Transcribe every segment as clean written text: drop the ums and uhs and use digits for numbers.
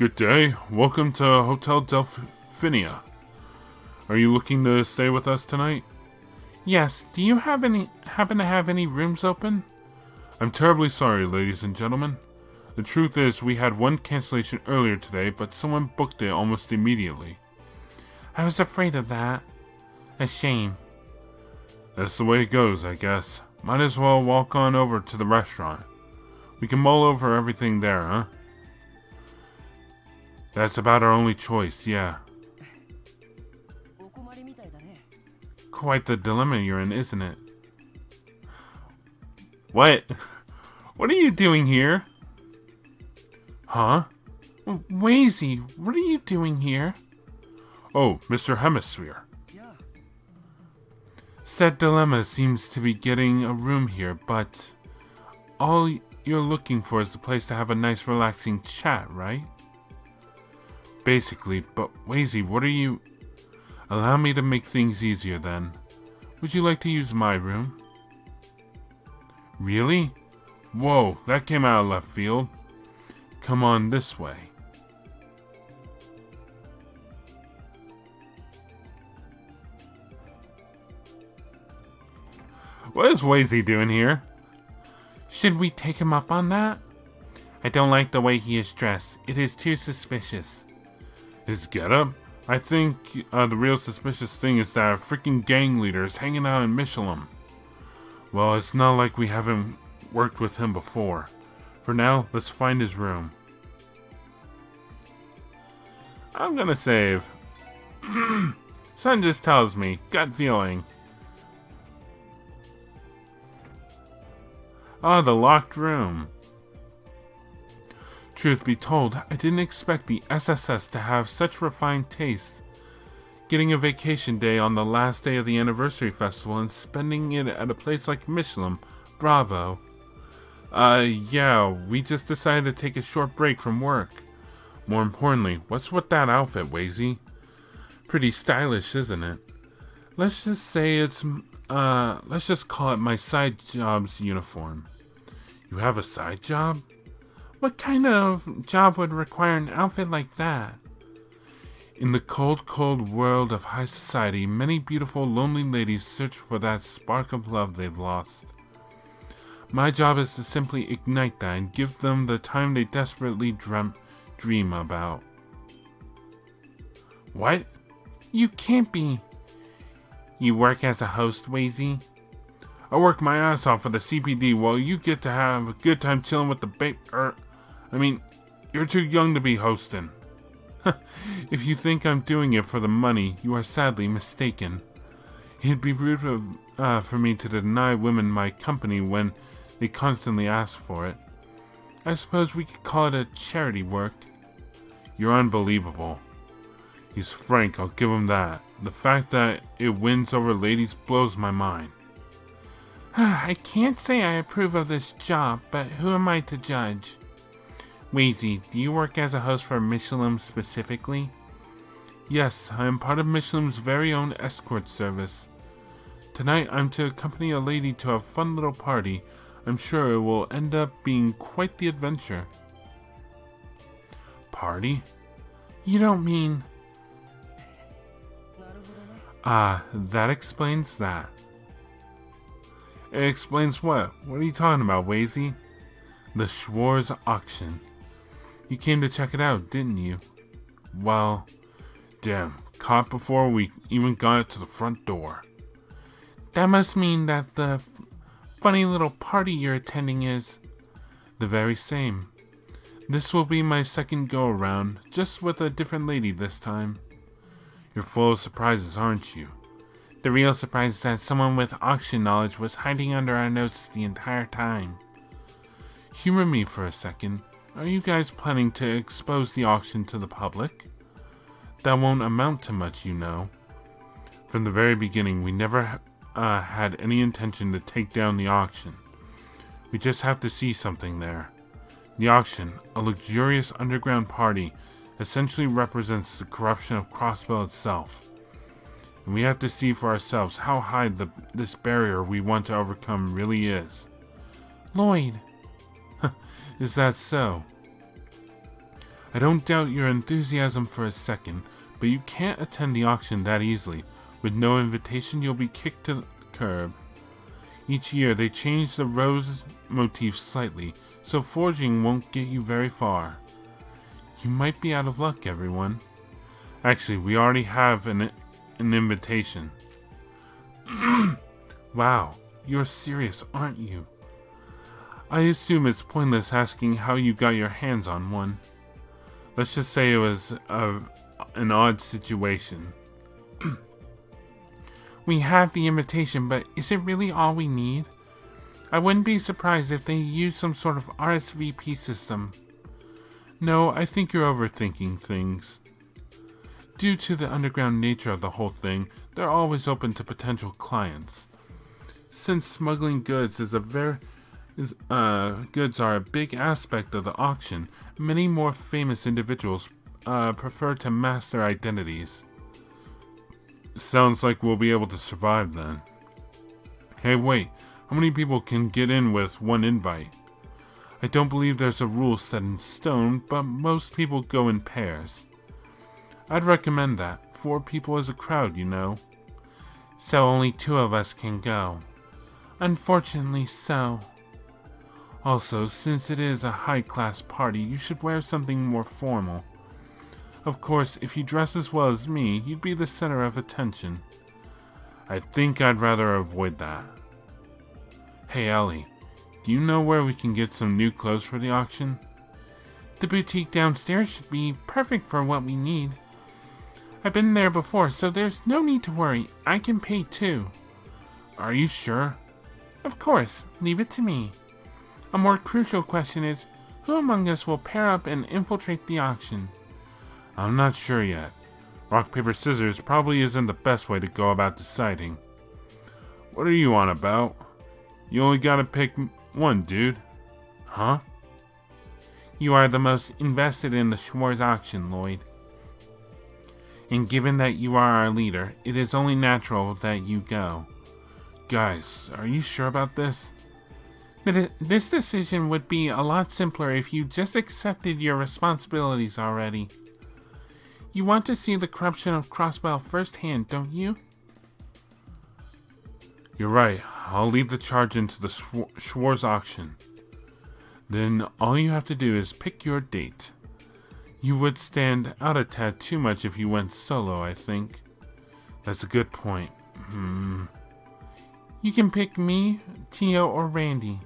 Good day. Welcome to Hotel Delphinia. Are you looking to stay with us tonight? Yes. Do you happen to have any rooms open? I'm terribly sorry, ladies and gentlemen. The truth is, we had one cancellation earlier today, but someone booked it almost immediately. I was afraid of that. A shame. That's the way it goes, I guess. Might as well walk on over to the restaurant. We can mull over everything there, huh? That's about our only choice, yeah. Quite the dilemma you're in, isn't it? What? What are you doing here? Huh? Wazy, what are you doing here? Oh, Mr. Hemisphere. Said dilemma seems to be getting a room here, but all you're looking for is the place to have a nice relaxing chat, right? Basically, but Wazy, what are you... Allow me to make things easier then. Would you like to use my room? Really? Whoa, that came out of left field. Come on this way. What is Wazy doing here? Should we take him up on that? I don't like the way he is dressed. It is too suspicious. His getup? I think the real suspicious thing is that a freaking gang leader is hanging out in Michelin. Well, it's not like we haven't worked with him before. For now, let's find his room. I'm gonna save. Son just tells me. Gut feeling. Ah, the locked room. Truth be told, I didn't expect the SSS to have such refined taste. Getting a vacation day on the last day of the anniversary festival and spending it at a place like Michelin, bravo. Yeah, we just decided to take a short break from work. More importantly, what's with that outfit, Wazy? Pretty stylish, isn't it? Let's just say it's, let's just call it my side job's uniform. You have a side job? What kind of job would require an outfit like that? In the cold, cold world of high society, many beautiful, lonely ladies search for that spark of love they've lost. My job is to simply ignite that and give them the time they desperately dream about. What? You can't be... You work as a host, Wazy? I work my ass off for the CPD while you get to have a good time chilling with the you're too young to be hosting. If you think I'm doing it for the money, you are sadly mistaken. It'd be rude for me to deny women my company when they constantly ask for it. I suppose we could call it a charity work. You're unbelievable. He's frank, I'll give him that. The fact that it wins over ladies blows my mind. I can't say I approve of this job, but who am I to judge? Wazy, do you work as a host for Michelin specifically? Yes, I am part of Michelin's very own escort service. Tonight I'm to accompany a lady to a fun little party. I'm sure it will end up being quite the adventure. Party? You don't mean... Ah, that explains that. It explains what? What are you talking about, Wazy? The Schwarz Auction. You came to check it out, didn't you? Well, damn, caught before we even got to the front door. That must mean that the funny little party you're attending is the very same. This will be my second go-around, just with a different lady this time. You're full of surprises, aren't you? The real surprise is that someone with auction knowledge was hiding under our noses the entire time. Humor me for a second. Are you guys planning to expose the auction to the public? That won't amount to much, you know. From the very beginning, we never had any intention to take down the auction. We just have to see something there. The auction, a luxurious underground party, essentially represents the corruption of Crossbell itself. And we have to see for ourselves how high this barrier we want to overcome really is. Lloyd! Is that so? I don't doubt your enthusiasm for a second, but you can't attend the auction that easily. With no invitation, you'll be kicked to the curb. Each year, they change the rose motif slightly, so forging won't get you very far. You might be out of luck, everyone. Actually, we already have an invitation. Wow, you're serious, aren't you? I assume it's pointless asking how you got your hands on one. Let's just say it was an odd situation. We have the invitation, but is it really all we need? I wouldn't be surprised if they use some sort of RSVP system. No, I think you're overthinking things. Due to the underground nature of the whole thing, they're always open to potential clients. Since smuggling goods goods are a big aspect of the auction, many more famous individuals prefer to mask their identities. Sounds like we'll be able to survive then. Hey, wait, how many people can get in with one invite? I don't believe there's a rule set in stone, but most people go in pairs. I'd recommend that. 4 people as a crowd, you know. So only 2 of us can go. Unfortunately so. Also, since it is a high-class party, you should wear something more formal. Of course, if you dress as well as me, you'd be the center of attention. I think I'd rather avoid that. Hey Ellie, do you know where we can get some new clothes for the auction? The boutique downstairs should be perfect for what we need. I've been there before, so there's no need to worry. I can pay too. Are you sure? Of course, leave it to me. A more crucial question is, who among us will pair up and infiltrate the auction? I'm not sure yet. Rock, paper, scissors probably isn't the best way to go about deciding. What are you on about? You only gotta pick one, dude. Huh? You are the most invested in the Schwarz Auction, Lloyd. And given that you are our leader, it is only natural that you go. Guys, are you sure about this? This decision would be a lot simpler if you just accepted your responsibilities already. You want to see the corruption of Crossbell firsthand, don't you? You're right. I'll leave the charge into the Schwarz Auction. Then all you have to do is pick your date. You would stand out a tad too much if you went solo, I think. That's a good point. You can pick me, Tio, or Randy.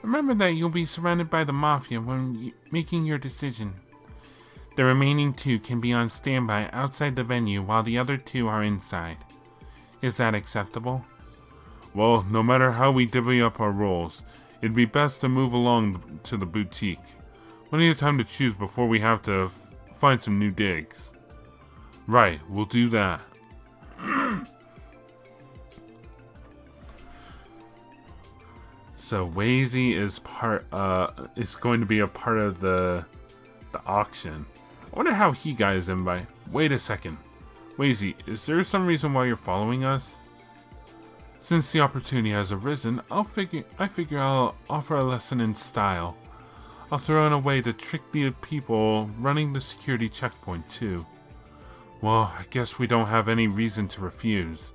Remember that you'll be surrounded by the Mafia when making your decision. The remaining 2 can be on standby outside the venue while the other 2 are inside. Is that acceptable? Well, no matter how we divvy up our roles, it'd be best to move along to the boutique. Plenty of time to choose before we have to find some new digs. Right, we'll do that. So Wazy is going to be a part of the auction. I wonder how he got his invite. Wait a second. Wazy, is there some reason why you're following us? Since the opportunity has arisen, I figure I'll offer a lesson in style. I'll throw in a way to trick the people running the security checkpoint too. Well, I guess we don't have any reason to refuse.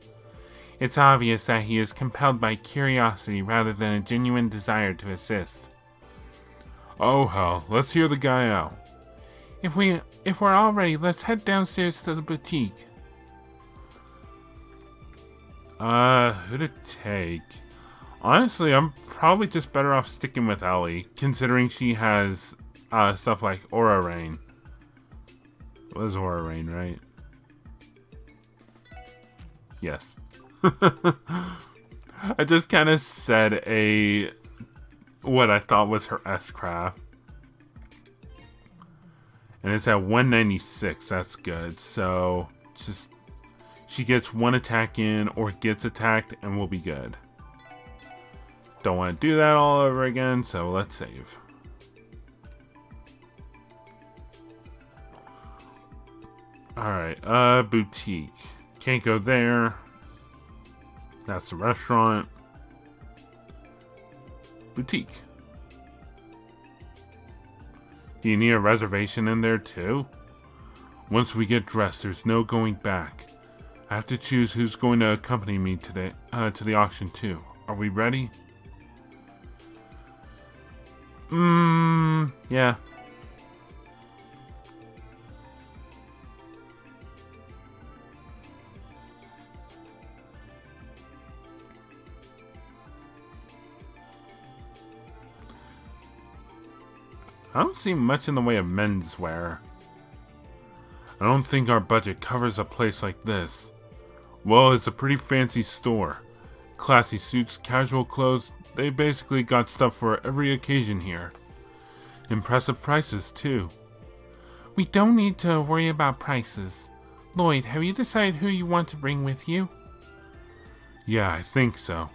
It's obvious that he is compelled by curiosity rather than a genuine desire to assist. Oh hell, let's hear the guy out. If we're all ready, let's head downstairs to the boutique. Who to take? Honestly, I'm probably just better off sticking with Ellie, considering she has stuff like Aura Rain. It was Aura Rain, right? Yes. I just kind of said what I thought was her S-Craft. And it's at 196. That's good. So just she gets 1 attack in or gets attacked and we'll be good. Don't want to do that all over again, so let's save. Alright, boutique. Can't go there. That's the restaurant. Boutique. Do you need a reservation in there too? Once we get dressed, there's no going back. I have to choose who's going to accompany me today to the auction too. Are we ready? Yeah. I don't see much in the way of menswear. I don't think our budget covers a place like this. Well, it's a pretty fancy store. Classy suits, casual clothes, they basically got stuff for every occasion here. Impressive prices, too. We don't need to worry about prices. Lloyd, have you decided who you want to bring with you? Yeah, I think so.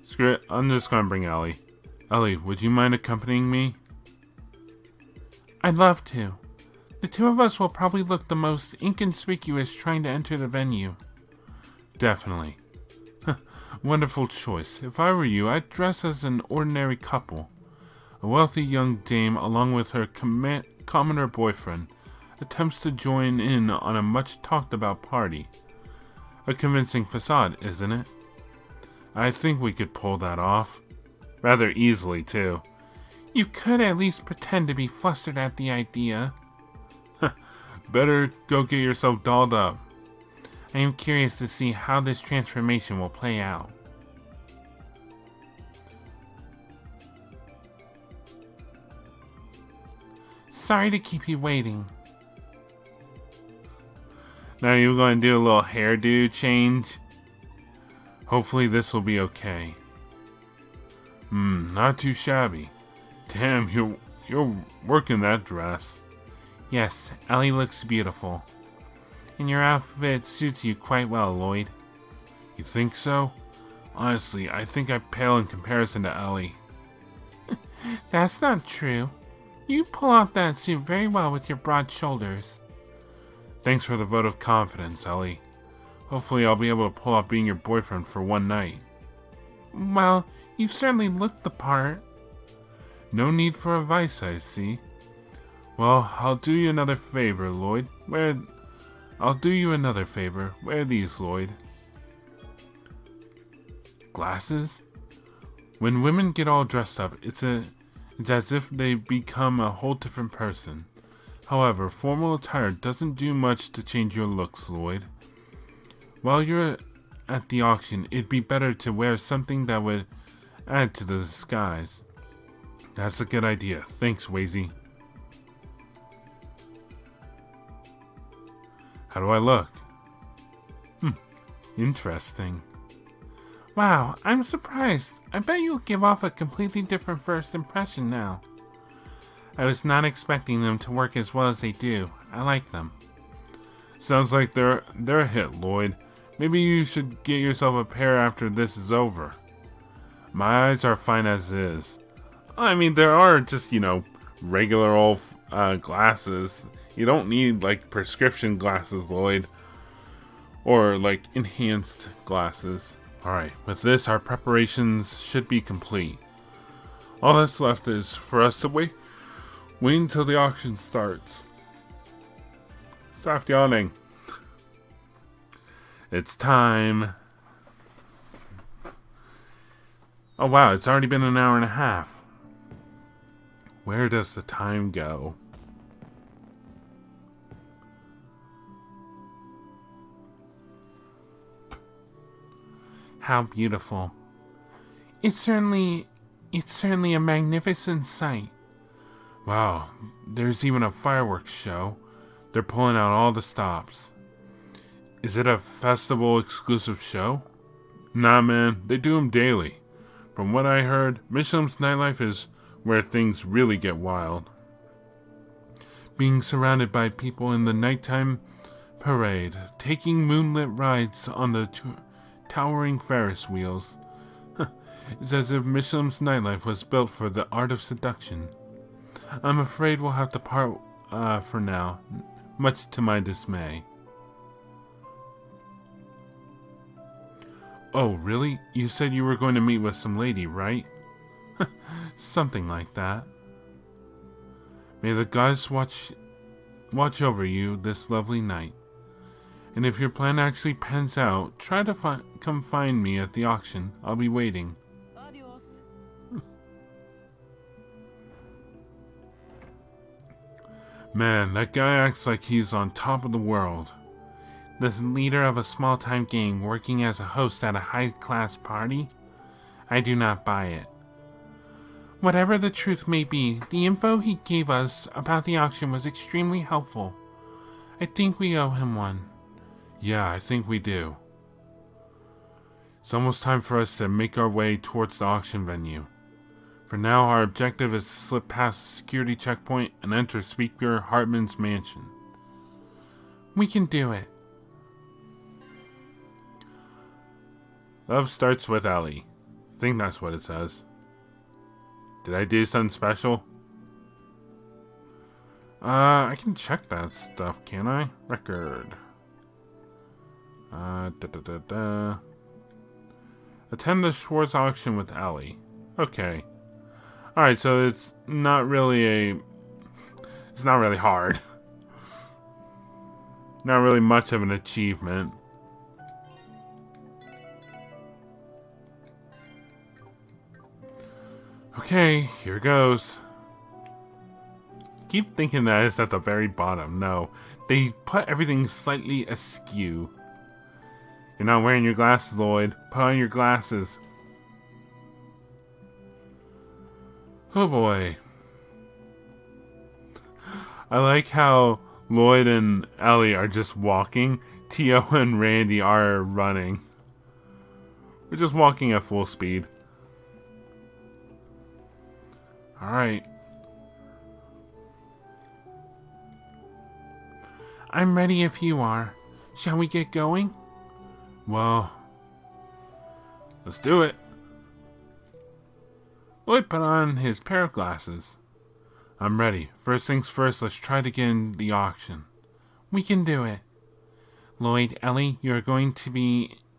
Screw it. I'm just gonna bring Ellie. Ellie, would you mind accompanying me? I'd love to. The two of us will probably look the most inconspicuous trying to enter the venue. Definitely. Wonderful choice. If I were you, I'd dress as an ordinary couple. A wealthy young dame, along with her commoner boyfriend, attempts to join in on a much talked about party. A convincing facade, isn't it? I think we could pull that off. Rather easily, too. You could at least pretend to be flustered at the idea. Better go get yourself dolled up. I am curious to see how this transformation will play out. Sorry to keep you waiting. Now you're going to do a little hairdo change. Hopefully this will be okay. Not too shabby. Damn, you're working that dress. Yes, Ellie looks beautiful. And your outfit suits you quite well, Lloyd. You think so? Honestly, I think I pale in comparison to Ellie. That's not true. You pull off that suit very well with your broad shoulders. Thanks for the vote of confidence, Ellie. Hopefully I'll be able to pull off being your boyfriend for one night. Well, you certainly look the part. No need for advice, I see. Well, I'll do you another favor, Lloyd. Wear these, Lloyd. Glasses? When women get all dressed up, it's as if they become a whole different person. However, formal attire doesn't do much to change your looks, Lloyd. While you're at the auction, it'd be better to wear something that would add to the disguise. That's a good idea. Thanks, Wazy. How do I look? Interesting. Wow, I'm surprised. I bet you'll give off a completely different first impression now. I was not expecting them to work as well as they do. I like them. Sounds like they're a hit, Lloyd. Maybe you should get yourself a pair after this is over. My eyes are fine as is. I mean, there are just, regular old glasses. You don't need, prescription glasses, Lloyd. Or, enhanced glasses. Alright, with this, our preparations should be complete. All that's left is for us to wait until the auction starts. Stop yawning. It's time. Oh wow, it's already been an hour and a half. Where does the time go? How beautiful. It's certainly a magnificent sight. Wow, there's even a fireworks show. They're pulling out all the stops. Is it a festival exclusive show? Nah, man, they do them daily. From what I heard, Michelin's nightlife is where things really get wild. Being surrounded by people in the nighttime parade, taking moonlit rides on the towering Ferris wheels. It's as if Michelin's nightlife was built for the art of seduction. I'm afraid we'll have to part for now, much to my dismay. Oh, really? You said you were going to meet with some lady, right? Something like that. May the gods watch over you this lovely night. And if your plan actually pans out, try to come find me at the auction. I'll be waiting. Adios. Man, that guy acts like he's on top of the world. The leader of a small-time gang working as a host at a high-class party? I do not buy it. Whatever the truth may be, the info he gave us about the auction was extremely helpful. I think we owe him one. Yeah, I think we do. It's almost time for us to make our way towards the auction venue. For now, our objective is to slip past the security checkpoint and enter Speaker Hartman's mansion. We can do it. Love starts with Ellie. I think that's what it says. Did I do something special? I can check that stuff, can I? Record. Attend the Schwarz Auction with Ellie. Okay. Alright, so it's not really hard. Not really much of an achievement. Okay, here goes. Keep thinking that it's at the very bottom. No, they put everything slightly askew. You're not wearing your glasses, Lloyd. Put on your glasses. Oh boy. I like how Lloyd and Ellie are just walking. Tio and Randy are running. We're just walking at full speed. Alright. I'm ready if you are. Shall we get going? Well, let's do it. Lloyd put on his pair of glasses. I'm ready. First things first, let's try to get in the auction. We can do it. Lloyd, Ellie, you're going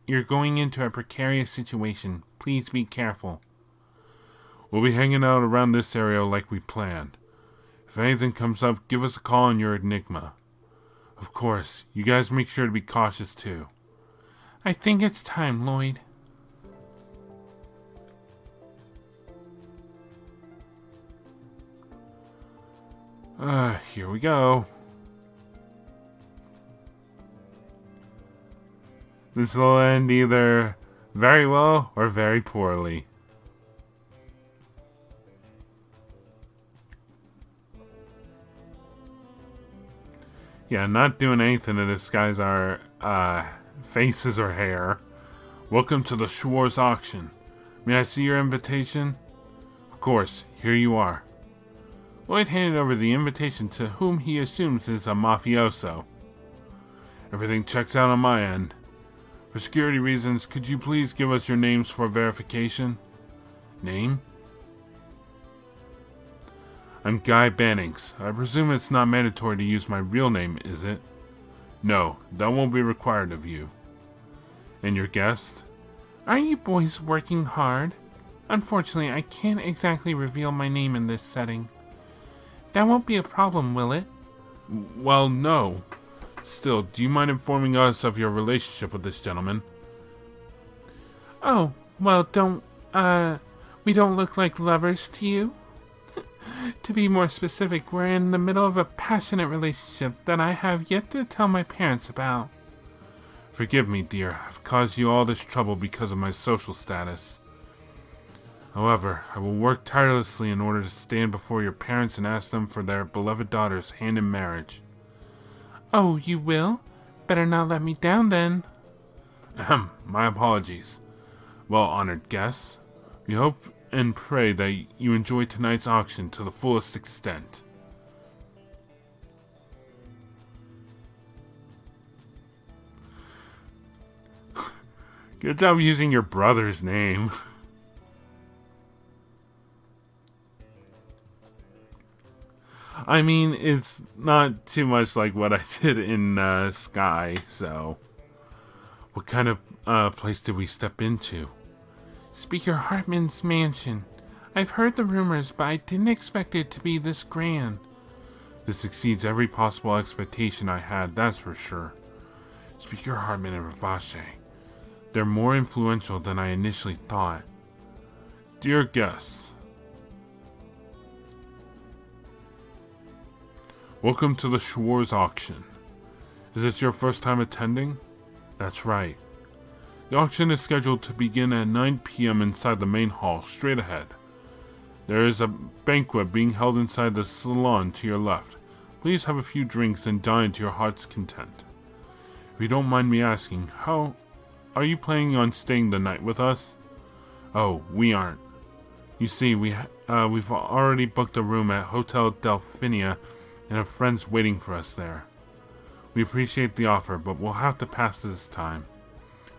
into a precarious situation. Please be careful. We'll be hanging out around this area like we planned. If anything comes up, give us a call on your Enigma. Of course, you guys make sure to be cautious too. I think it's time, Lloyd. Here we go. This will end either very well or very poorly. Yeah, not doing anything to disguise our faces or hair. Welcome to the Schwarz Auction. May I see your invitation? Of course, here you are. Lloyd handed over the invitation to whom he assumes is a mafioso. Everything checks out on my end. For security reasons, could you please give us your names for verification? Name? I'm Guy Bannings. I presume it's not mandatory to use my real name, is it? No, that won't be required of you. And your guest? Are you boys working hard? Unfortunately, I can't exactly reveal my name in this setting. That won't be a problem, will it? Well, no. Still, do you mind informing us of your relationship with this gentleman? Oh, well, we don't look like lovers to you? To be more specific, we're in the middle of a passionate relationship that I have yet to tell my parents about. Forgive me, dear. I've caused you all this trouble because of my social status. However, I will work tirelessly in order to stand before your parents and ask them for their beloved daughter's hand in marriage. Oh, you will? Better not let me down then. My apologies. Well, honored guests, we hope and pray that you enjoy tonight's auction to the fullest extent. Good job using your brother's name. I mean, it's not too much like what I did in Sky, so... What kind of place did we step into? Speaker Hartman's mansion. I've heard the rumors, but I didn't expect it to be this grand. This exceeds every possible expectation I had, that's for sure. Speaker Hartman and Ravache. They're more influential than I initially thought. Dear guests, welcome to the Schwarz Auction. Is this your first time attending? That's right. The auction is scheduled to begin at 9 p.m. inside the main hall, straight ahead. There is a banquet being held inside the salon to your left. Please have a few drinks and dine to your heart's content. If you don't mind me asking, how are you planning on staying the night with us? Oh, we aren't. You see, we've already booked a room at Hotel Delphinia and have friends waiting for us there. We appreciate the offer, but we'll have to pass this time.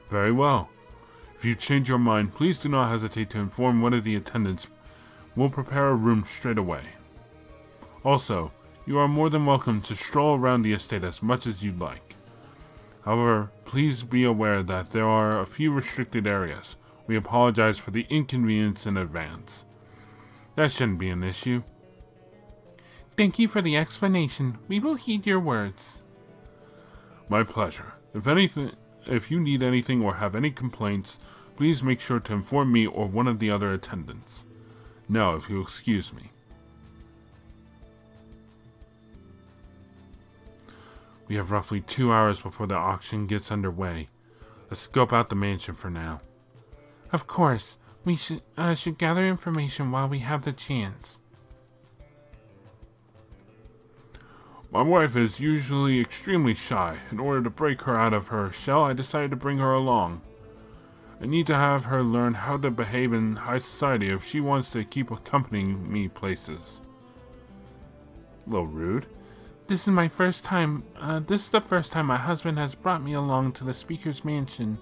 Very well. If you change your mind, please do not hesitate to inform one of the attendants. We'll prepare a room straight away. Also, you are more than welcome to stroll around the estate as much as you'd like. However, please be aware that there are a few restricted areas. We apologize for the inconvenience in advance. That shouldn't be an issue. Thank you for the explanation. We will heed your words. My pleasure. If you need anything or have any complaints, please make sure to inform me or one of the other attendants. Now, if you'll excuse me. We have roughly 2 hours before the auction gets underway. Let's scope out the mansion for now. Of course. We should gather information while we have the chance. My wife is usually extremely shy. In order to break her out of her shell, I decided to bring her along. I need to have her learn how to behave in high society if she wants to keep accompanying me places. A little rude. This is the first time my husband has brought me along to the speaker's mansion.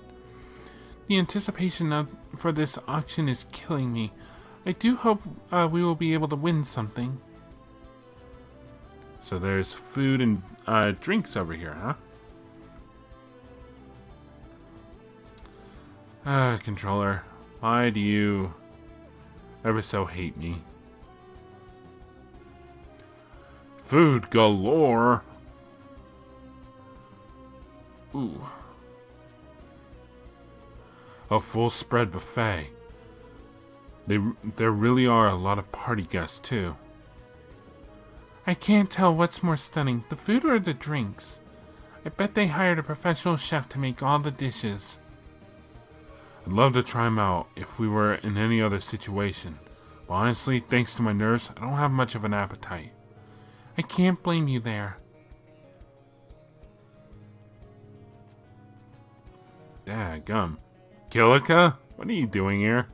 The anticipation for this auction is killing me. I do hope we will be able to win something. So there's food and drinks over here, huh? Controller, why do you ever so hate me? Food galore! Ooh. A full spread buffet. There really are a lot of party guests, too. I can't tell what's more stunning, the food or the drinks. I bet they hired a professional chef to make all the dishes. I'd love to try them out if we were in any other situation. But honestly, thanks to my nerves, I don't have much of an appetite. I can't blame you there. Daggum. Kilika? What are you doing here?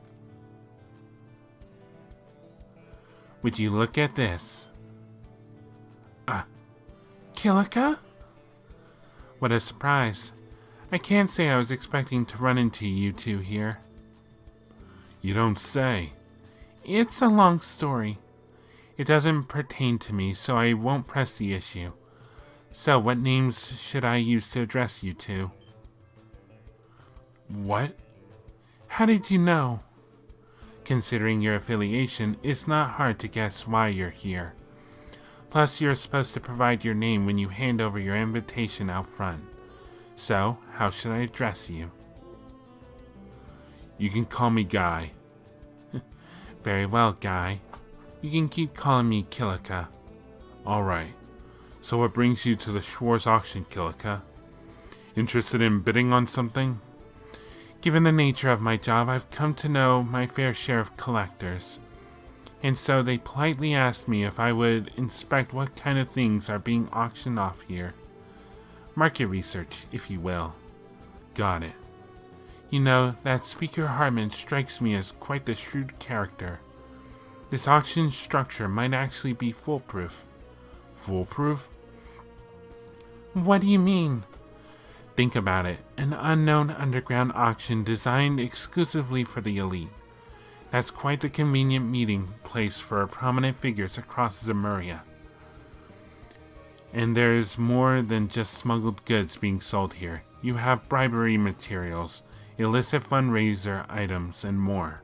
Would you look at this? Kilika? What a surprise. I can't say I was expecting to run into you two here. You don't say. It's a long story. It doesn't pertain to me, so I won't press the issue. So, what names should I use to address you two? What? How did you know? Considering your affiliation, it's not hard to guess why you're here. Plus, you're supposed to provide your name when you hand over your invitation out front. So, how should I address you? You can call me Guy. Very well, Guy. You can keep calling me Kilika. Alright. So what brings you to the Schwarz Auction, Kilika? Interested in bidding on something? Given the nature of my job, I've come to know my fair share of collectors. And so they politely asked me if I would inspect what kind of things are being auctioned off here. Market research, if you will. Got it. You know, that Speaker Hartman strikes me as quite the shrewd character. This auction structure might actually be foolproof. Foolproof? What do you mean? Think about it. An unknown underground auction designed exclusively for the elite. That's quite the convenient meeting place for prominent figures across Zemuria. And there's more than just smuggled goods being sold here. You have bribery materials, illicit fundraiser items, and more.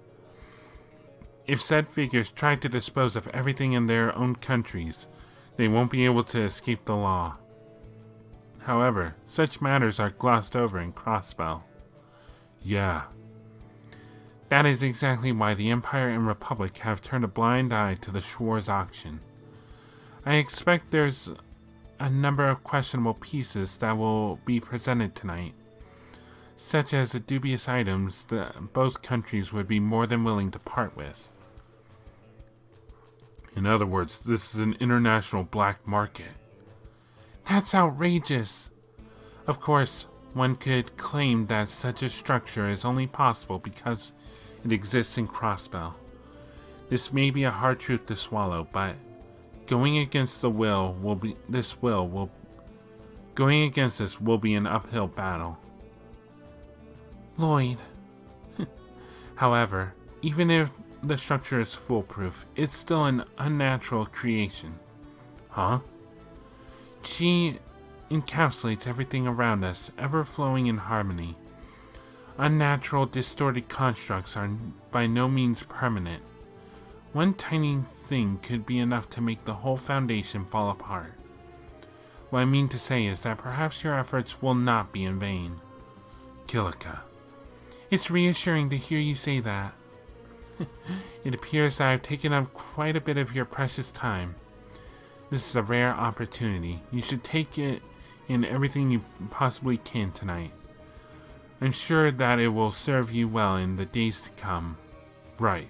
If said figures try to dispose of everything in their own countries, they won't be able to escape the law. However, such matters are glossed over in Crossbell. Yeah. That is exactly why the Empire and Republic have turned a blind eye to the Schwarz Auction. I expect there's a number of questionable pieces that will be presented tonight, such as the dubious items that both countries would be more than willing to part with. In other words, this is an international black market. That's outrageous! Of course, one could claim that such a structure is only possible because it exists in Crossbell. This may be a hard truth to swallow, but going against this will be an uphill battle. Lloyd. However, even if the structure is foolproof, it's still an unnatural creation. Huh? She encapsulates everything around us, ever flowing in harmony. Unnatural, distorted constructs are by no means permanent. One tiny thing could be enough to make the whole foundation fall apart. What I mean to say is that perhaps your efforts will not be in vain. Kilika. It's reassuring to hear you say that. It appears that I've taken up quite a bit of your precious time. This is a rare opportunity. You should take it in everything you possibly can tonight. I'm sure that it will serve you well in the days to come. Right.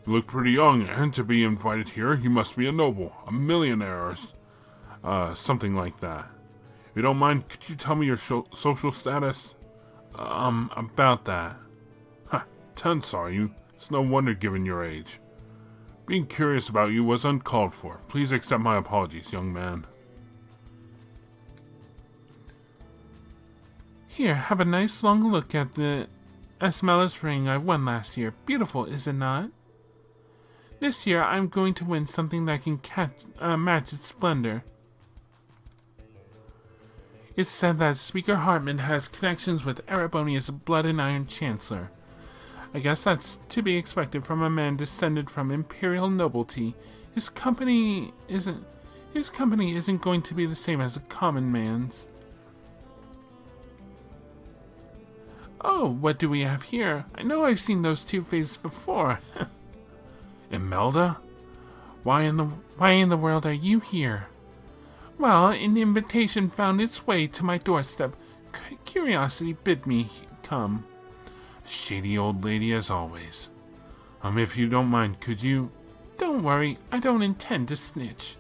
You look pretty young, and to be invited here, you must be a noble, a millionaire, or something like that. If you don't mind, could you tell me your social status? About that. 10 saw you. It's no wonder given your age. Being curious about you was uncalled for. Please accept my apologies, young man. Here, have a nice long look at the Esmeralda's ring I won last year. Beautiful, is it not? This year, I'm going to win something that can match its splendor. It's said that Speaker Hartman has connections with Erebonia's Blood and Iron Chancellor. I guess that's to be expected from a man descended from imperial nobility. His company isn't going to be the same as a common man's. Oh, what do we have here? I know I've seen those two faces before. Imelda? Why in the world are you here? Well, an invitation found its way to my doorstep. Curiosity bid me come. Shady old lady as always. If you don't mind, could you... Don't worry, I don't intend to snitch.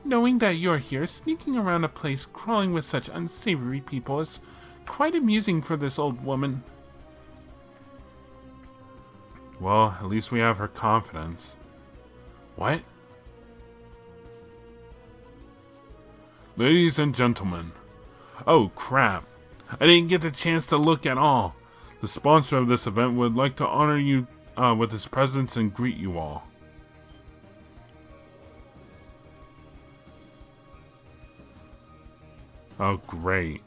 Knowing that you're here, sneaking around a place crawling with such unsavory people is quite amusing for this old woman. Well, at least we have her confidence. What? Ladies and gentlemen. Oh, crap. I didn't get the chance to look at all. The sponsor of this event would like to honor you with his presence and greet you all. Oh, great.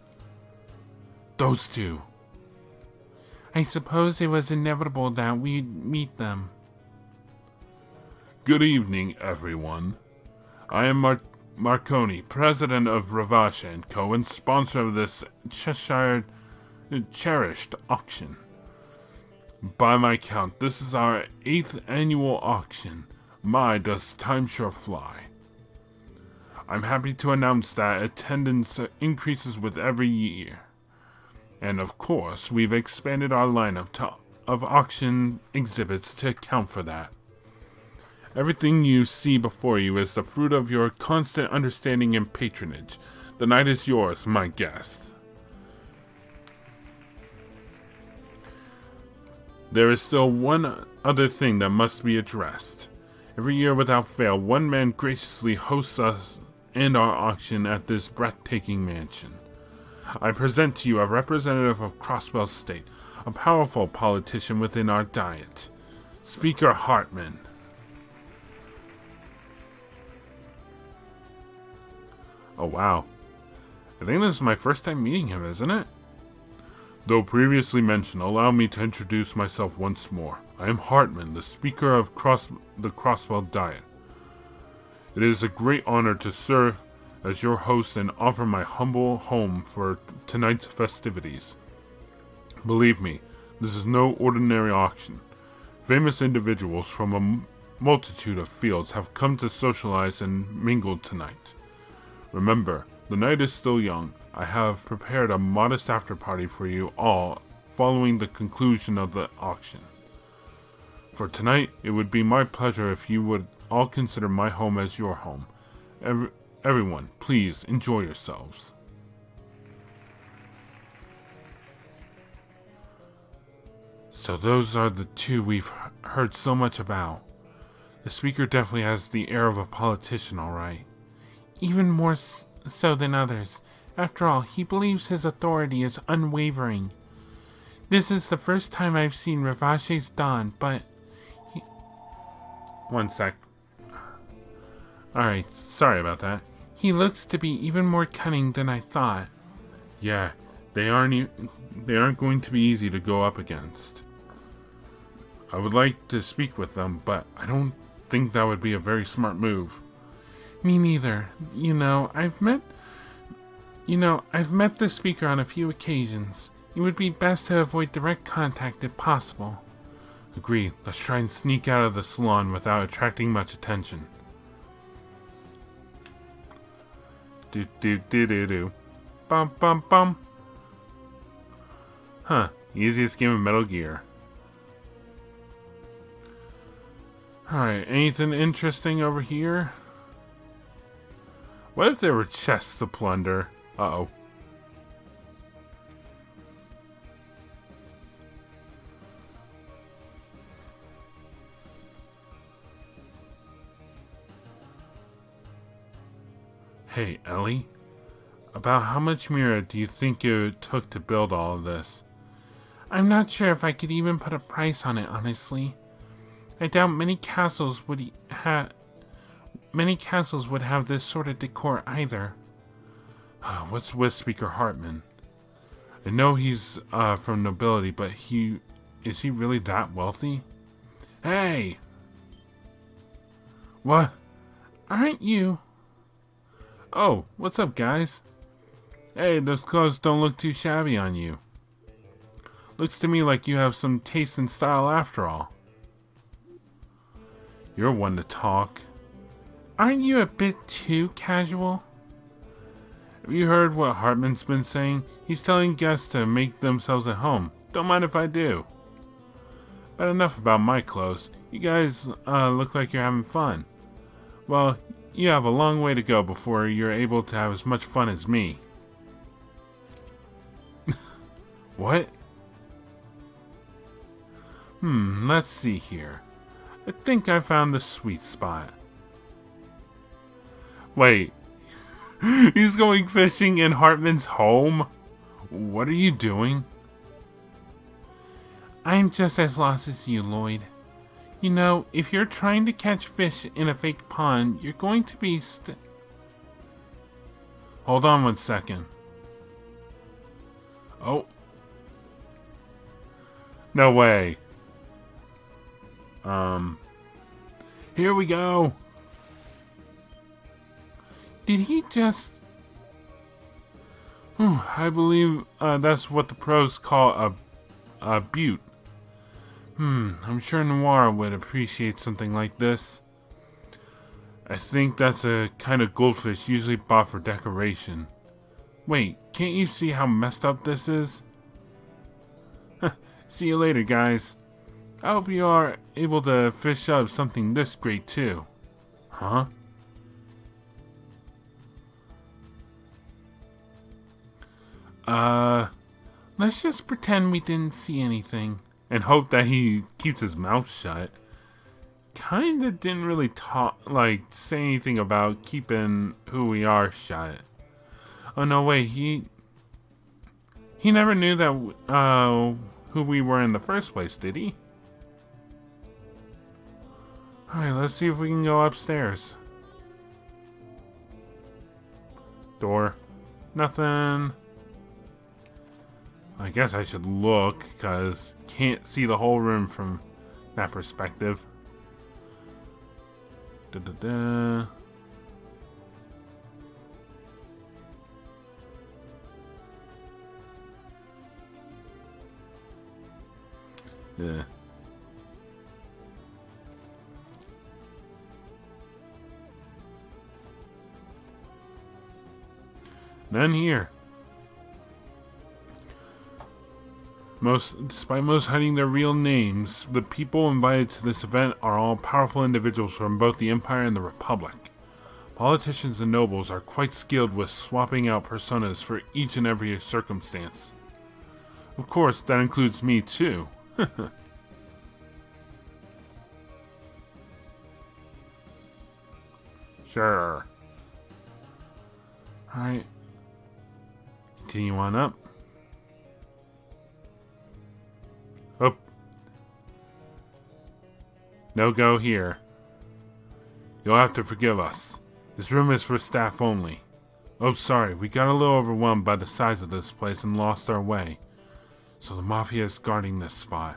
Those two. I suppose it was inevitable that we'd meet them. Good evening, everyone. I am Marconi, president of Ravache & Co. and sponsor of this cherished auction. By my count, this is our 8th annual auction. My, does time sure fly. I'm happy to announce that attendance increases with every year. And of course, we've expanded our lineup of auction exhibits to account for that. Everything you see before you is the fruit of your constant understanding and patronage. The night is yours, my guest. There is still one other thing that must be addressed. Every year without fail, one man graciously hosts us and our auction at this breathtaking mansion. I present to you a representative of Crossbell State, a powerful politician within our diet, Speaker Hartman. Oh wow, I think this is my first time meeting him, isn't it? Though previously mentioned, allow me to introduce myself once more. I am Hartman, the speaker of the Crosswell Diet. It is a great honor to serve as your host and offer my humble home for tonight's festivities. Believe me, this is no ordinary auction. Famous individuals from a multitude of fields have come to socialize and mingle tonight. Remember, the night is still young. I have prepared a modest after-party for you all following the conclusion of the auction. For tonight, it would be my pleasure if you would all consider my home as your home. Everyone, please enjoy yourselves. So those are the two we've heard so much about. The speaker definitely has the air of a politician, all right. Even more so than others. After all, he believes his authority is unwavering. This is the first time I've seen Ravache's dawn, but... One sec. Alright, sorry about that. He looks to be even more cunning than I thought. Yeah, they aren't going to be easy to go up against. I would like to speak with them, but I don't think that would be a very smart move. Me neither. I've met the speaker on a few occasions. It would be best to avoid direct contact if possible. Agreed. Let's try and sneak out of the salon without attracting much attention. Do. Bum bum bum. Huh. Easiest game of Metal Gear. Alright, anything interesting over here? What if there were chests to plunder? Uh-oh. Hey, Ellie. About how much Mira do you think it took to build all of this? I'm not sure if I could even put a price on it, honestly. I doubt many castles would have this sort of decor either. What's with Speaker Hartman? I know he's from nobility, but is he really that wealthy? Hey! What? Aren't you? Oh, what's up, guys? Hey, those clothes don't look too shabby on you. Looks to me like you have some taste and style after all. You're one to talk. Aren't you a bit too casual? Have you heard what Hartman's been saying? He's telling guests to make themselves at home. Don't mind if I do. But enough about my clothes. You guys look like you're having fun. Well, you have a long way to go before you're able to have as much fun as me. What? Let's see here. I think I found the sweet spot. Wait. He's going fishing in Hartman's home? What are you doing? I'm just as lost as you, Lloyd. If you're trying to catch fish in a fake pond, you're going to be Hold on one second. Oh. No way. Here we go. Did he just... I believe that's what the pros call a butte. I'm sure Noir would appreciate something like this. I think that's a kind of goldfish usually bought for decoration. Wait, can't you see how messed up this is? See you later, guys. I hope you are able to fish up something this great too. Huh? Let's just pretend we didn't see anything. And hope that he keeps his mouth shut. Kinda didn't really say anything about keeping who we are shut. Oh no, wait, he never knew that, who we were in the first place, did he? Alright, let's see if we can go upstairs. Door. Nothing. I guess I should look, because can't see the whole room from that perspective. Da-da-da. Yeah. None here. Despite most hiding their real names, the people invited to this event are all powerful individuals from both the Empire and the Republic. Politicians and nobles are quite skilled with swapping out personas for each and every circumstance. Of course, that includes me too. Sure. Alright. Continue on up. Oh. No go here. You'll have to forgive us. This room is for staff only. Oh, sorry, we got a little overwhelmed by the size of this place and lost our way. So the Mafia is guarding this spot.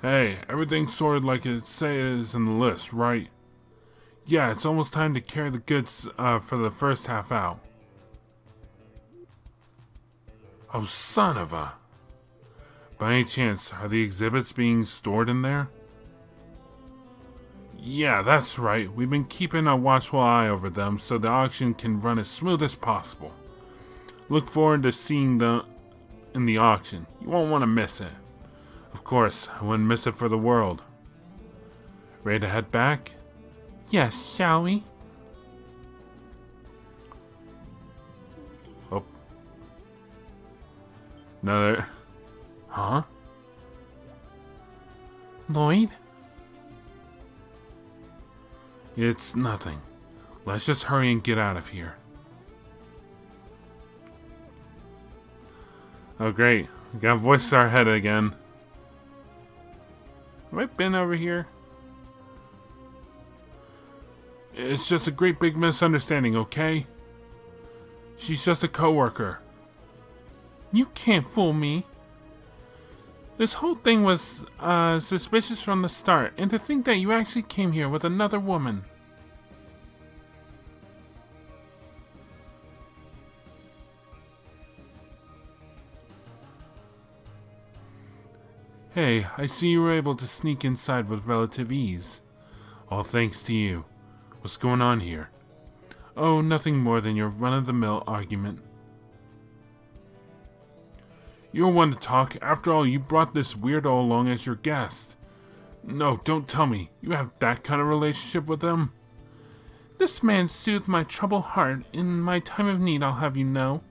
Hey, everything's sorted like it says in the list, right? Yeah, it's almost time to carry the goods for the first half out. Oh, son of a... By any chance, are the exhibits being stored in there? Yeah, that's right. We've been keeping a watchful eye over them so the auction can run as smooth as possible. Look forward to seeing them in the auction. You won't want to miss it. Of course, I wouldn't miss it for the world. Ready to head back? Yes, shall we? Oh. Another... Huh? Lloyd? It's nothing. Let's just hurry and get out of here. Oh great, we got voices our head again. Have I been over here? It's just a great big misunderstanding, okay? She's just a coworker. You can't fool me. This whole thing was suspicious from the start, and to think that you actually came here with another woman. Hey, I see you were able to sneak inside with relative ease. All thanks to you. What's going on here? Oh, nothing more than your run-of-the-mill argument. You're one to talk. After all, you brought this weirdo along as your guest. No, don't tell me. You have that kind of relationship with him? This man soothed my troubled heart in my time of need, I'll have you know.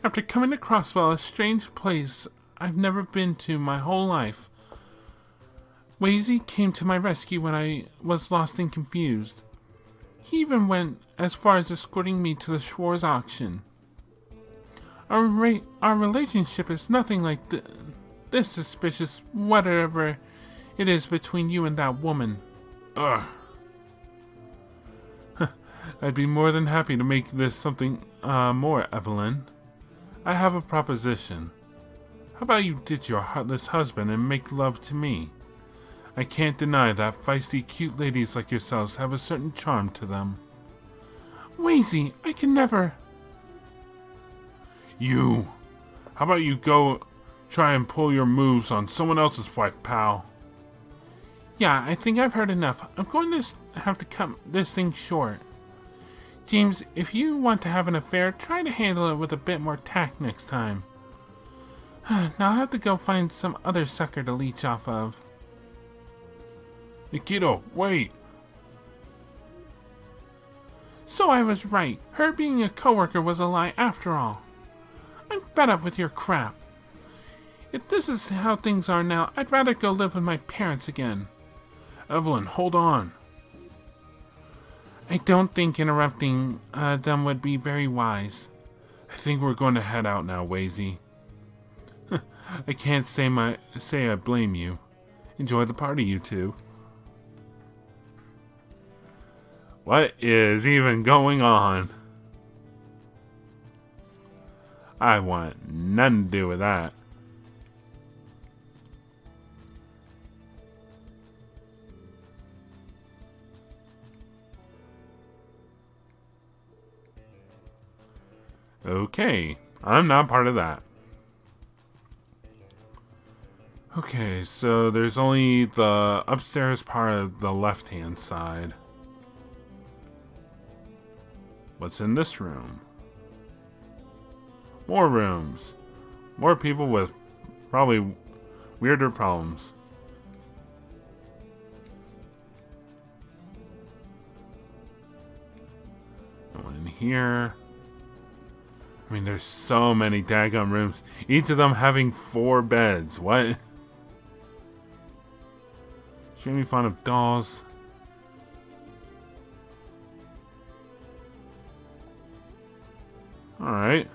After coming to Crosswell, a strange place I've never been to my whole life, Wazy came to my rescue when I was lost and confused. He even went as far as escorting me to the Schwarz Auction. Our relationship is nothing like this suspicious whatever it is between you and that woman. Ugh. I'd be more than happy to make this something more, Evelyn. I have a proposition. How about you ditch your heartless husband and make love to me? I can't deny that feisty, cute ladies like yourselves have a certain charm to them. Wazy, I can never... You! How about you go try and pull your moves on someone else's wife, pal? Yeah, I think I've heard enough. I'm going to have to cut this thing short. James, if you want to have an affair, try to handle it with a bit more tact next time. Now I'll have to go find some other sucker to leech off of. Nikito, wait! So I was right. Her being a coworker was a lie after all. I'm fed up with your crap. If this is how things are now, I'd rather go live with my parents again. Evelyn, hold on. I don't think interrupting them would be very wise. I think we're going to head out now, Wazy. I can't say I blame you. Enjoy the party, you two. What is even going on? I want nothing to do with that. Okay, I'm not part of that. Okay, so there's only the upstairs part of the left-hand side. What's in this room? More rooms. More people with probably weirder problems. One in here. I mean, there's so many daggum rooms. Each of them having 4 beds. What? Extremely fond of dolls. Alright.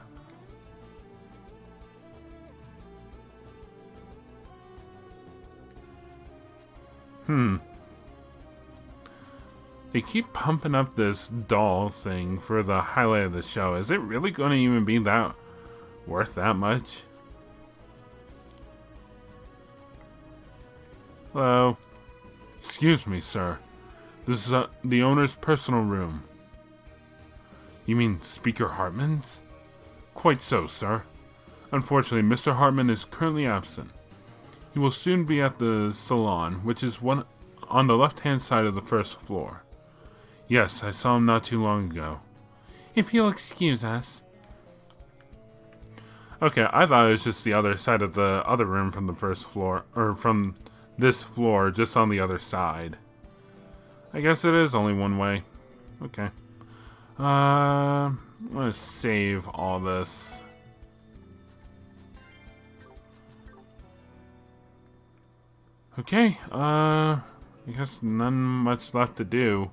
They keep pumping up this doll thing for the highlight of the show. Is it really going to even be that worth that much? Hello? Excuse me, sir. This is the owner's personal room. You mean Speaker Hartman's? Quite so, sir. Unfortunately, Mr. Hartman is currently absent. He will soon be at the salon, which is one on the left-hand side of the first floor. Yes, I saw him not too long ago. If you'll excuse us. Okay, I thought it was just the other side of the other room from the first floor, or from this floor, just on the other side. I guess it is only one way. Okay. I'm gonna save all this. Okay, I guess none much left to do.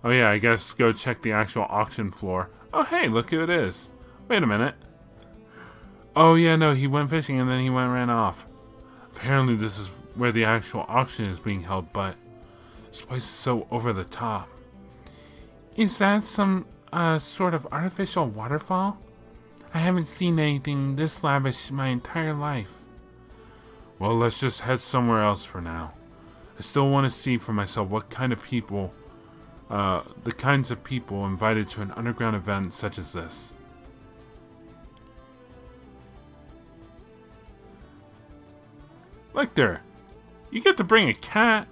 Oh yeah, I guess go check the actual auction floor. Oh hey, look who it is. Wait a minute. Oh yeah, no, he went fishing and then he ran off. Apparently this is where the actual auction is being held, but this place is so over the top. Is that some sort of artificial waterfall? I haven't seen anything this lavish my entire life. Well, let's just head somewhere else for now. I still want to see for myself what kind of people, the kinds of people invited to an underground event such as this. Look there. You get to bring a cat.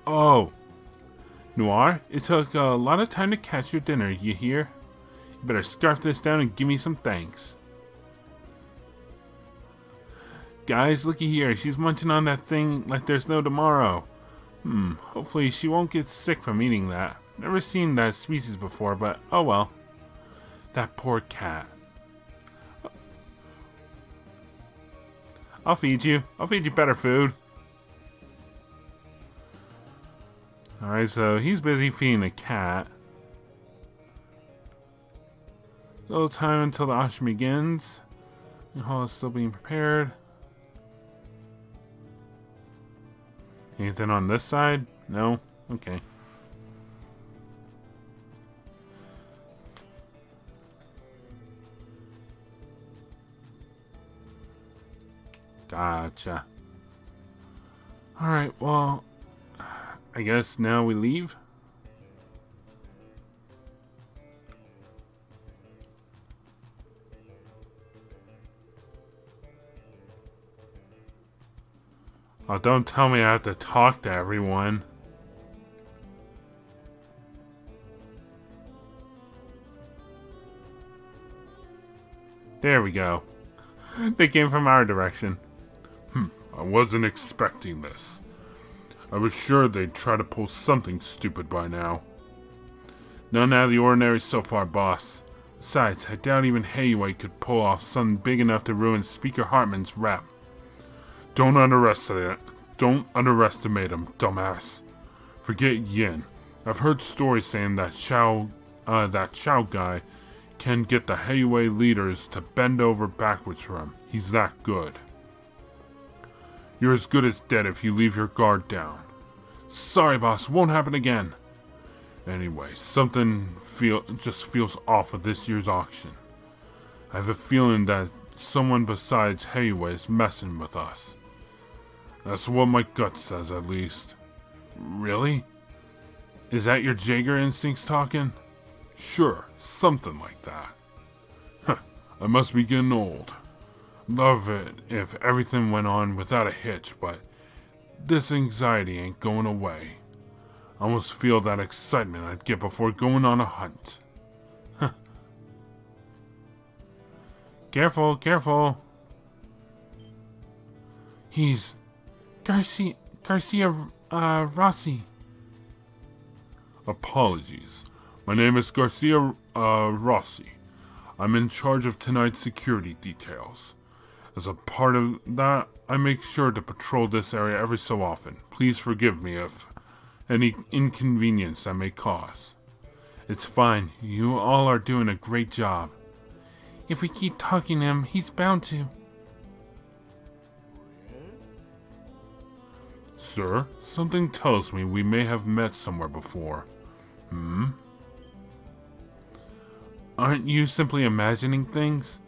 Oh. Noir, it took a lot of time to catch your dinner, you hear? You better scarf this down and give me some thanks. Guys, looky here. She's munching on that thing like there's no tomorrow. Hopefully she won't get sick from eating that. Never seen that species before, but oh well. That poor cat. I'll feed you. I'll feed you better food. Alright, so he's busy feeding the cat. A little time until the auction begins. The hall is still being prepared. Anything on this side? No? Okay. Gotcha. Alright, well, I guess now we leave. Oh, don't tell me I have to talk to everyone. There we go. They came from our direction. I wasn't expecting this. I was sure they'd try to pull something stupid by now. None out of the ordinary so far, boss. Besides, I doubt even Hayway could pull off something big enough to ruin Speaker Hartman's rep. Don't underestimate him, dumbass. Forget Yin. I've heard stories saying that Xiao guy can get the Hayway leaders to bend over backwards for him. He's that good. You're as good as dead if you leave your guard down. Sorry, boss. Won't happen again. Anyway, something just feels off with this year's auction. I have a feeling that someone besides Heiwa is messing with us. That's what my gut says, at least. Really? Is that your Jaeger instincts talking? Sure, something like that. Huh, I must be getting old. Love it if everything went on without a hitch, but this anxiety ain't going away. I almost feel that excitement I'd get before going on a hunt. Careful, careful. He's Garcia Rossi. Apologies. My name is Garcia Rossi. I'm in charge of tonight's security details. As a part of that, I make sure to patrol this area every so often. Please forgive me if any inconvenience I may cause. It's fine. You all are doing a great job. If we keep talking to him, he's bound to. Sir, something tells me we may have met somewhere before. Aren't you simply imagining things?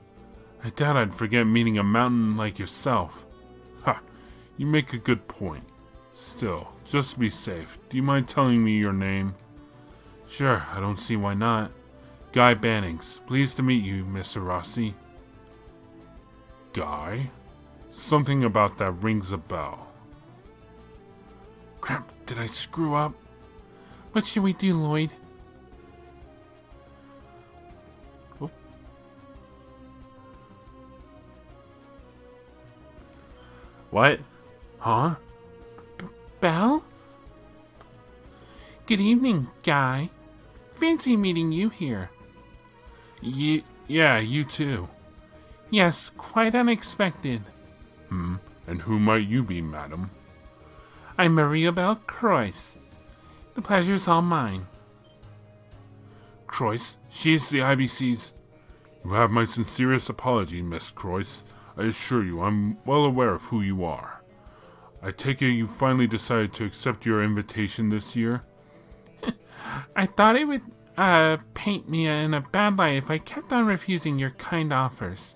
I doubt I'd forget meeting a mountain like yourself. Ha! You make a good point. Still, just to be safe, do you mind telling me your name? Sure, I don't see why not. Guy Bannings. Pleased to meet you, Mr. Rossi. Guy? Something about that rings a bell. Crap, did I screw up? What should we do, Lloyd? Oh. What? Huh? Belle? Good evening, Guy. Fancy meeting you here. Yeah, you too. Yes, quite unexpected. And who might you be, madam? I'm Maria Belle Croix. The pleasure's all mine. Croix? She's the IBC's... You have my sincerest apology, Miss Croix. I assure you, I'm well aware of who you are. I take it you finally decided to accept your invitation this year? I thought it would paint me in a bad light if I kept on refusing your kind offers.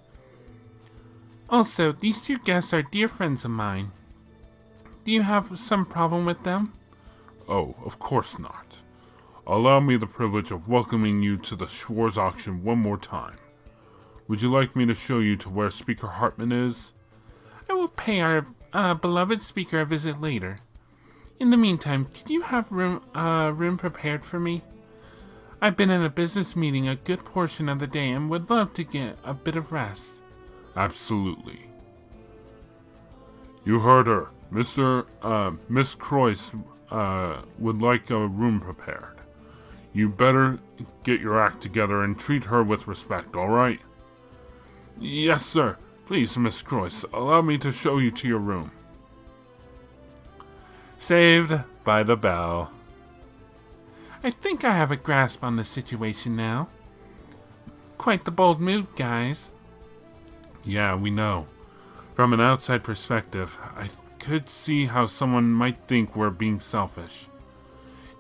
Also, these two guests are dear friends of mine. Do you have some problem with them? Oh, of course not. Allow me the privilege of welcoming you to the Schwarz Auction one more time. Would you like me to show you to where Speaker Hartman is? I will pay our beloved speaker a visit later. In the meantime, could you have room prepared for me? I've been in a business meeting a good portion of the day and would love to get a bit of rest. Absolutely. You heard her. Miss Croix would like a room prepared. You better get your act together and treat her with respect, alright? Yes, sir. Please, Miss Croix, allow me to show you to your room. Saved by the bell. I think I have a grasp on the situation now. Quite the bold move, guys. Yeah, we know. From an outside perspective, I could see how someone might think we're being selfish.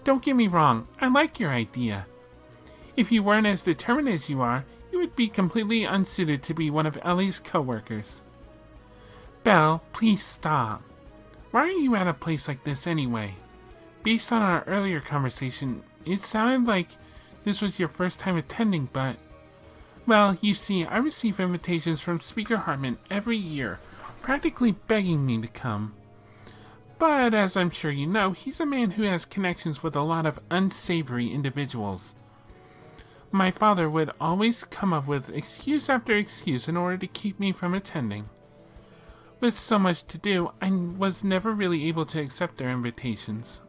Don't get me wrong, I like your idea. If you weren't as determined as you are, you would be completely unsuited to be one of Ellie's co-workers. Belle, please stop. Why are you at a place like this anyway? Based on our earlier conversation, it sounded like this was your first time attending, but... Well, you see, I receive invitations from Speaker Hartman every year, practically begging me to come. But as I'm sure you know, he's a man who has connections with a lot of unsavory individuals. My father would always come up with excuse after excuse in order to keep me from attending. With so much to do, I was never really able to accept their invitations.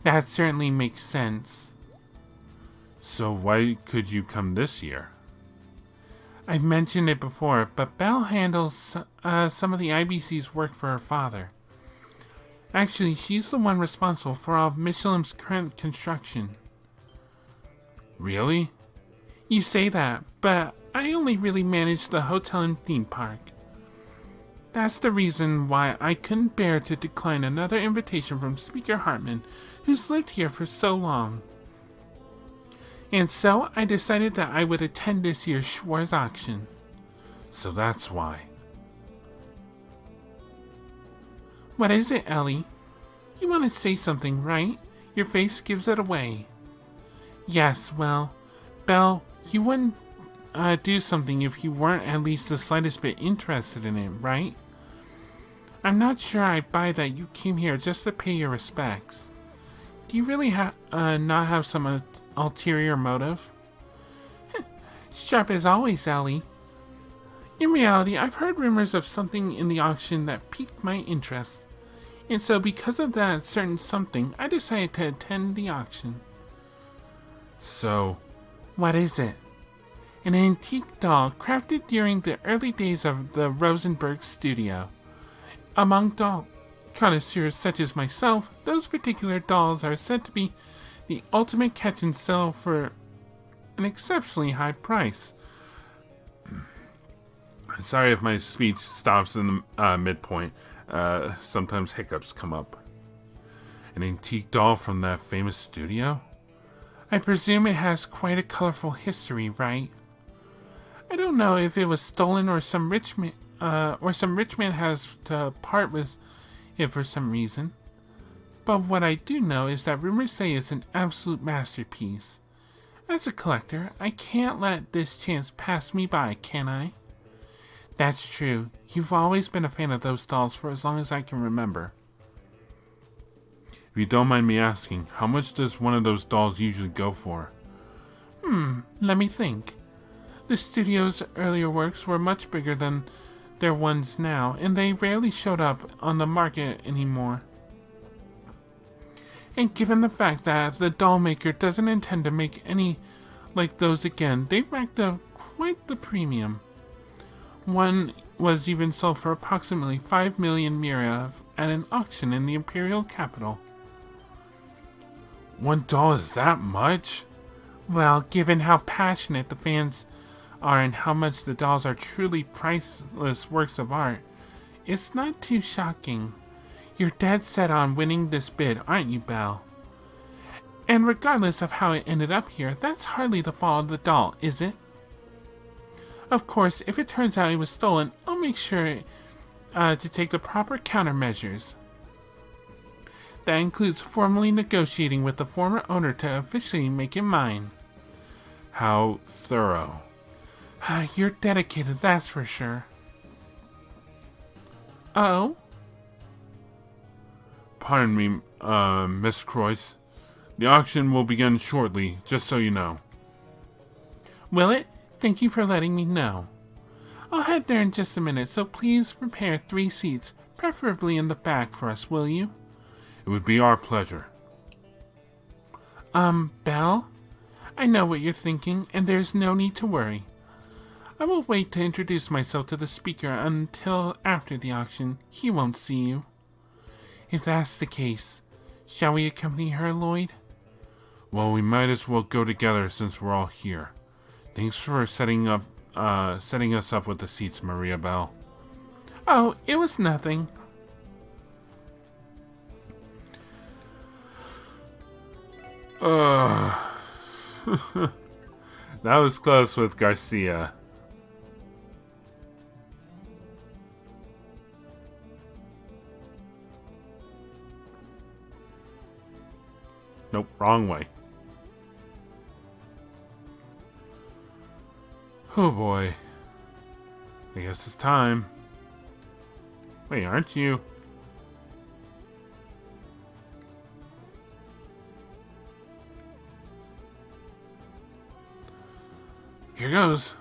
That certainly makes sense. So why could you come this year? I've mentioned it before, but Belle handles some of the IBC's work for her father. Actually, she's the one responsible for all of Michelin's current construction. Really? You say that, but I only really manage the hotel and theme park. That's the reason why I couldn't bear to decline another invitation from Speaker Hartman, who's lived here for so long. And so I decided that I would attend this year's Schwarz Auction. So that's why. What is it, Ellie? You want to say something, right? Your face gives it away. Yes, well, Belle, you wouldn't do something if you weren't at least the slightest bit interested in it, right? I'm not sure I buy that you came here just to pay your respects. Do you really not have some ulterior motive? Sharp as always, Ellie. In reality, I've heard rumors of something in the auction that piqued my interest. And so because of that certain something, I decided to attend the auction. So, what is it? An antique doll crafted during the early days of the Rosenberg studio. Among doll connoisseurs such as myself, those particular dolls are said to be the ultimate catch and sell for an exceptionally high price. Sorry if my speech stops in the midpoint. Sometimes hiccups come up. An antique doll from that famous studio? I presume it has quite a colorful history, right? I don't know if it was stolen or some rich man has to part with it for some reason. But what I do know is that rumors say it's an absolute masterpiece. As a collector, I can't let this chance pass me by, can I? That's true. You've always been a fan of those dolls for as long as I can remember. If you don't mind me asking, how much does one of those dolls usually go for? Let me think. The studio's earlier works were much bigger than their ones now, and they rarely showed up on the market anymore. And given the fact that the doll maker doesn't intend to make any like those again, they racked up quite the premium. One was even sold for approximately 5 million mira at an auction in the imperial capital. One doll is that much? Well, given how passionate the fans are and how much the dolls are truly priceless works of art, it's not too shocking. You're dead set on winning this bid, aren't you, Belle? And regardless of how it ended up here, that's hardly the fault of the doll, is it? Of course, if it turns out it was stolen, I'll make sure to take the proper countermeasures. That includes formally negotiating with the former owner to officially make it mine. How thorough. You're dedicated, that's for sure. Oh? Pardon me, Miss Croyce. The auction will begin shortly, just so you know. Will it? Thank you for letting me know. I'll head there in just a minute, so please prepare 3 seats, preferably in the back for us, will you? It would be our pleasure. Belle? I know what you're thinking, and there's no need to worry. I will wait to introduce myself to the speaker until after the auction. He won't see you. If that's the case, shall we accompany her, Lloyd? Well, we might as well go together since we're all here. Thanks for setting us up with the seats, Maria Belle. Oh, it was nothing. That was close with Garcia. Nope, wrong way. Oh boy. I guess it's time. Wait, aren't you? Here goes.